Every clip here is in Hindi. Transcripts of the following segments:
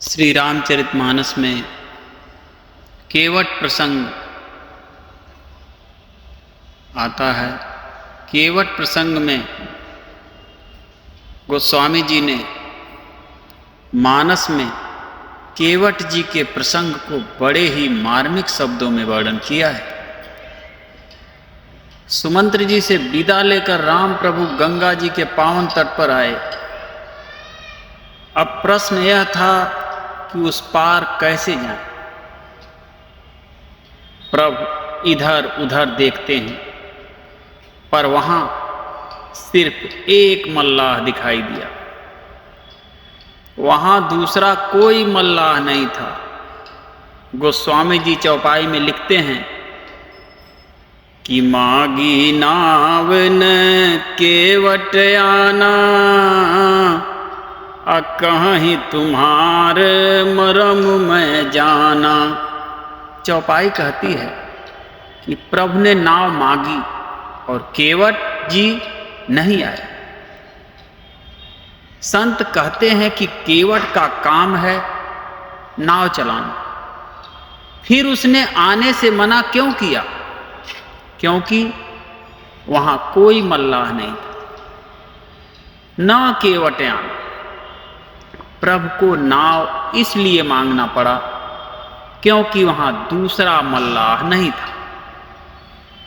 श्री रामचरितमानस में केवट प्रसंग आता है। केवट प्रसंग में गोस्वामी जी ने मानस में केवट जी के प्रसंग को बड़े ही मार्मिक शब्दों में वर्णन किया है। सुमंत्र जी से विदा लेकर राम प्रभु गंगा जी के पावन तट पर आए। अब प्रश्न यह था कि उस पार कैसे जाएं। प्रभु इधर उधर देखते हैं, पर वहां सिर्फ एक मल्लाह दिखाई दिया। वहां दूसरा कोई मल्लाह नहीं था। गोस्वामी जी चौपाई में लिखते हैं कि मागी नाव न केवट आना, कहीं तुम्हार मरम में जाना। चौपाई कहती है कि प्रभु ने नाव मांगी और केवट जी नहीं आए। संत कहते हैं कि केवट का काम है नाव चलाना, फिर उसने आने से मना क्यों किया? क्योंकि वहां कोई मल्लाह नहीं था। न केवट आना, प्रभु को नाव इसलिए मांगना पड़ा क्योंकि वहां दूसरा मल्लाह नहीं था।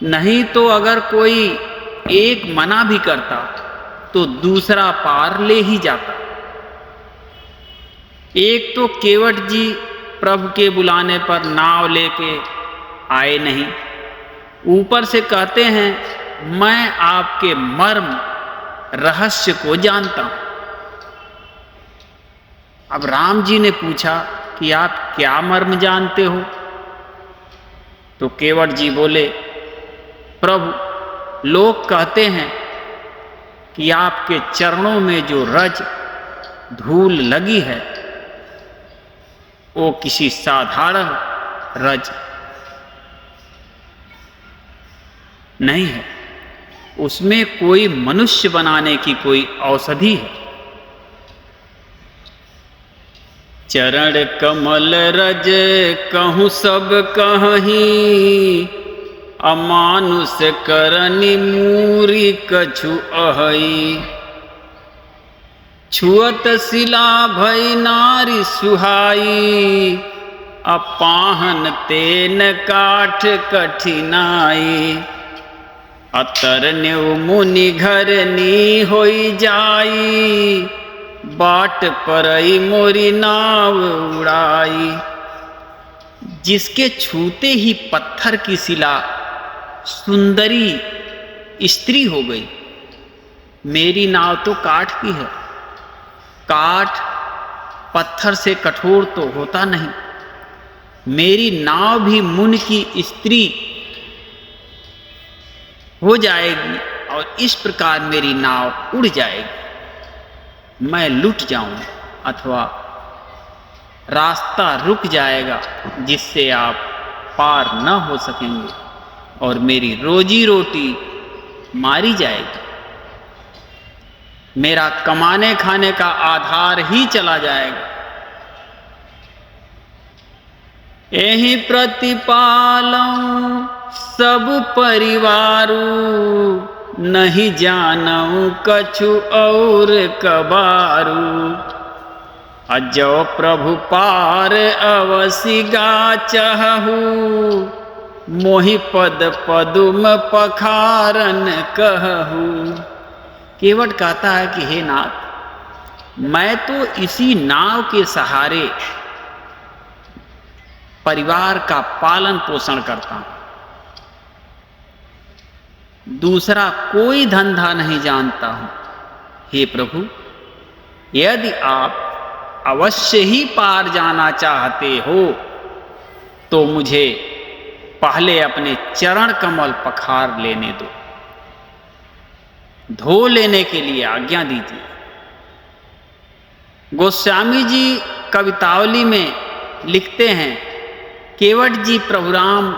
नहीं तो अगर कोई एक मना भी करता तो दूसरा पार ले ही जाता। एक तो केवट जी प्रभु के बुलाने पर नाव लेके आए नहीं, ऊपर से कहते हैं मैं आपके मर्म रहस्य को जानता हूं। अब राम जी ने पूछा कि आप क्या मर्म जानते हो? तो केवट जी बोले, प्रभु लोग कहते हैं कि आपके चरणों में जो रज धूल लगी है वो किसी साधारण रज नहीं है, उसमें कोई मनुष्य बनाने की कोई औषधि है। चरण कमल रज कहूँ सब कहीं, अमानुष करनी मूरी कछु अहई। छुअत शिला भई नारी सुहाई, अपाहन तेन काठ कठिनाई। अतर न्यू मुनि घर नी होई जाई, बाट परई मोरी नाव उड़ाई। जिसके छूते ही पत्थर की शिला सुंदरी स्त्री हो गई। मेरी नाव तो काठ की है, काठ पत्थर से कठोर तो होता नहीं। मेरी नाव भी मुनि की स्त्री हो जाएगी और इस प्रकार मेरी नाव उड़ जाएगी। मैं लुट जाऊं अथवा रास्ता रुक जाएगा जिससे आप पार न हो सकेंगे और मेरी रोजी रोटी मारी जाएगी। मेरा कमाने खाने का आधार ही चला जाएगा। यही प्रतिपालूं सब परिवारू, नहीं जानऊं कछु और कबारू। अजो प्रभु पार अवसि गा चहु, मोहि पद पदुम पखारन कहू। केवट कहता है कि हे नाथ, मैं तो इसी नाव के सहारे परिवार का पालन पोषण करता हूं, दूसरा कोई धंधा नहीं जानता हूं। हे प्रभु, यदि आप अवश्य ही पार जाना चाहते हो तो मुझे पहले अपने चरण कमल पखार लेने दो, धो लेने के लिए आज्ञा दीजिए। गोस्वामी जी कवितावली में लिखते हैं, केवट जी प्रभु राम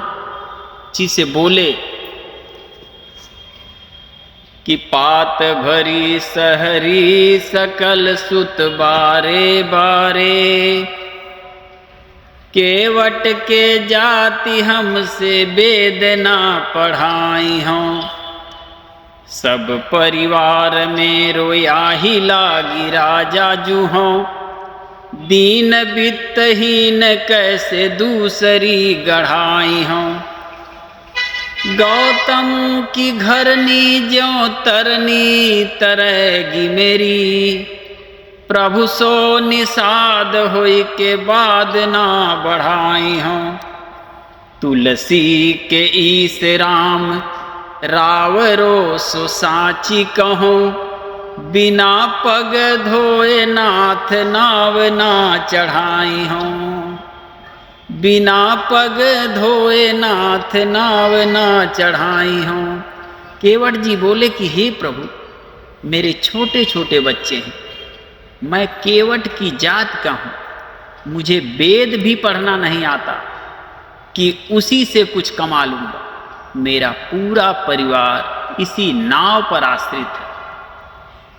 जी से बोले कि पात भरी सहरी सकल सुत बारे बारे, केवट के जाति हमसे वेद ना पढ़ाई हों, सब परिवार में रोया ही लागी राजा जू हों। दीन वित्तहीन कैसे दूसरी गढ़ाई हों, गौतम की घरनी ज्यों तरनी तरेगी मेरी, प्रभु सो निषाद होई के बाद ना बढ़ाई हों। तुलसी के ईस राम रावरो सो साची कहो, बिना पग धोए नाथ नाव ना चढ़ाई हों, बिना पग धोए नाथ नाव ना चढ़ाई हों। केवट जी बोले कि हे प्रभु, मेरे छोटे छोटे बच्चे हैं, मैं केवट की जात का हूँ, मुझे वेद भी पढ़ना नहीं आता कि उसी से कुछ कमा लूँगा। मेरा पूरा परिवार इसी नाव पर आश्रित है,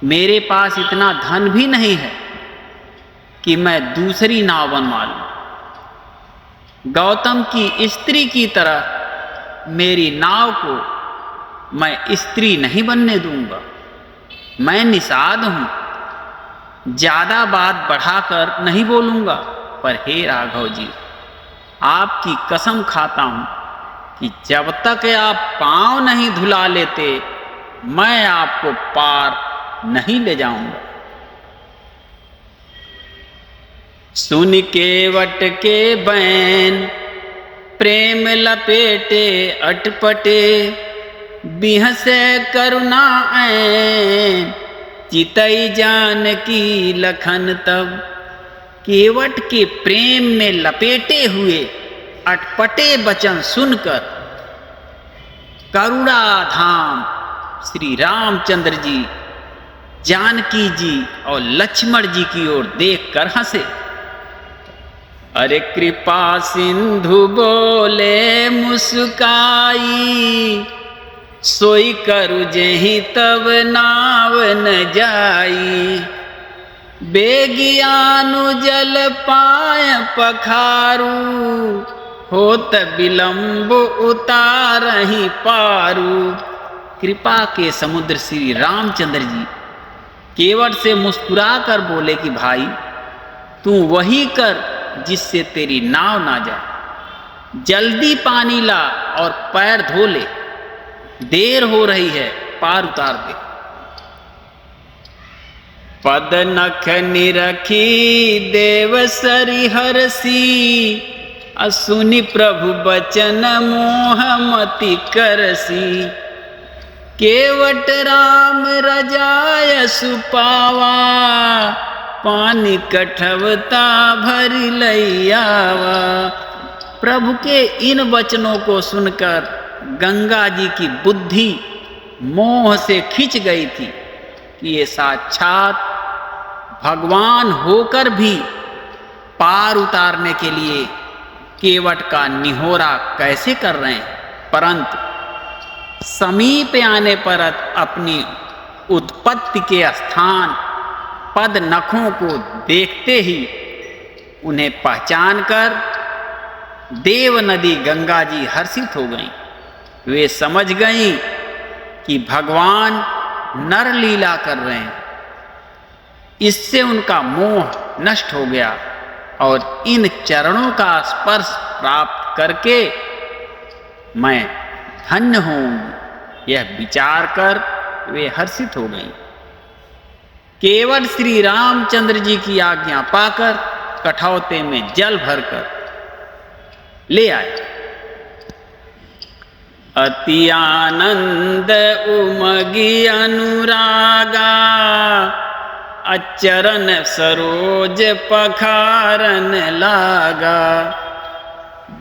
मेरे पास इतना धन भी नहीं है कि मैं दूसरी नाव बनवा लूँ। गौतम की स्त्री की तरह मेरी नाव को मैं स्त्री नहीं बनने दूंगा। मैं निषाद हूँ, ज़्यादा बात बढ़ाकर नहीं बोलूँगा, पर हे राघव जी, आपकी कसम खाता हूँ कि जब तक आप पाँव नहीं धुला लेते, मैं आपको पार नहीं ले जाऊंगा। सुन केवट के बैन प्रेम लपेटे अटपटे, बिहसे करुणा ऐन चितई जानकी लखन तब। केवट के प्रेम में लपेटे हुए अटपटे वचन सुनकर करुणा धाम श्री रामचंद्र जी जानकी जी और लक्ष्मण जी की ओर देखकर हंसे। अरे कृपा सिंधु बोले मुस्काई, सोई करु जेहि तब नाव न जाई। बेगियानु जल पाय पखारू, होत विलंब उतारहि पारू। कृपा के समुद्र श्री रामचंद्र जी केवट से मुस्कुरा कर बोले कि भाई, तू वही कर जिससे तेरी नाव ना जाए। जल्दी पानी ला और पैर धो ले, देर हो रही है, पार उतार दे। पद नख निरखी देव सरि हरसी, असुनि प्रभु बचन मोह मति करसी। केवट राम रजाय सुपावा, पानी कठवता भरी लैयावा। प्रभु के इन वचनों को सुनकर गंगा जी की बुद्धि मोह से खिंच गई थी कि ये साक्षात भगवान होकर भी पार उतारने के लिए केवट का निहोरा कैसे कर रहे हैं। परंतु समीप आने पर अपनी उत्पत्ति के स्थान पद नखों को देखते ही उन्हें पहचानकर देव नदी गंगा जी हर्षित हो गईं। वे समझ गईं कि भगवान नर लीला कर रहे हैं। इससे उनका मोह नष्ट हो गया और इन चरणों का स्पर्श प्राप्त करके मैं धन्य हूँ, यह विचार कर वे हर्षित हो गईं। केवट श्री रामचंद्र जी की आज्ञा पाकर कठौते में जल भरकर ले आए। अति आनंद उमगी अनुरागा, अचरण सरोज पखारन लागा।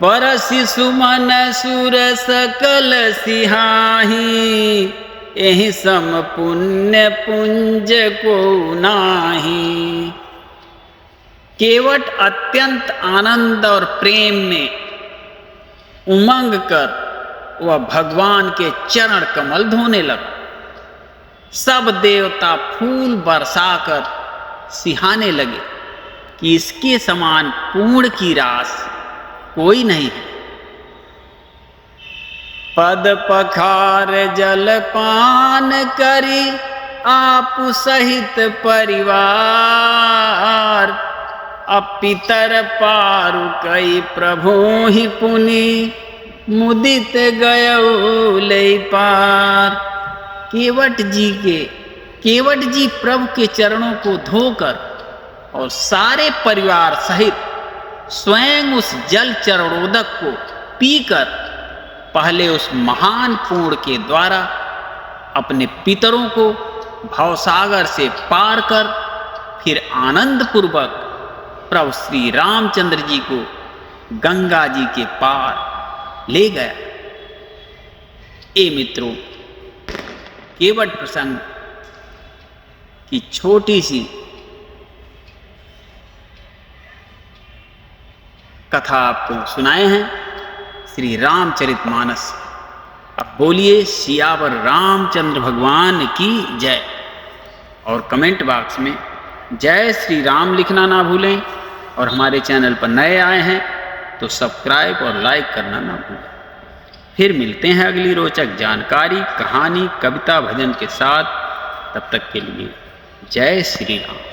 बरसि सुमन सुर सकल सिहाही, एहि सम पुण्य पुंज को नाही। केवट अत्यंत आनंद और प्रेम में उमंग कर वह भगवान के चरण कमल धोने लगा। सब देवता फूल बरसाकर सिहाने लगे कि इसके समान पूर्ण की रास कोई नहीं है। पद पखार जल पान करी आप सहित परिवार, अब पितर पारु कई प्रभु ही पुनि मुदित गयौ ले पार। केवट जी प्रभु के चरणों को धोकर और सारे परिवार सहित स्वयं उस जल चरणोदक को पीकर पहले उस महान पूर्ण के द्वारा अपने पितरों को भवसागर से पार कर फिर आनंद पूर्वक प्रभु श्री रामचंद्र जी को गंगा जी के पार ले गया। ए मित्रों, केवट प्रसंग की छोटी सी कथा आपको सुनाए हैं श्री रामचरितमानस। अब बोलिए सियावर रामचंद्र भगवान की जय, और कमेंट बॉक्स में जय श्री राम लिखना ना भूलें, और हमारे चैनल पर नए आए हैं तो सब्सक्राइब और लाइक करना ना भूलें। फिर मिलते हैं अगली रोचक जानकारी, कहानी, कविता, भजन के साथ। तब तक के लिए जय श्री राम।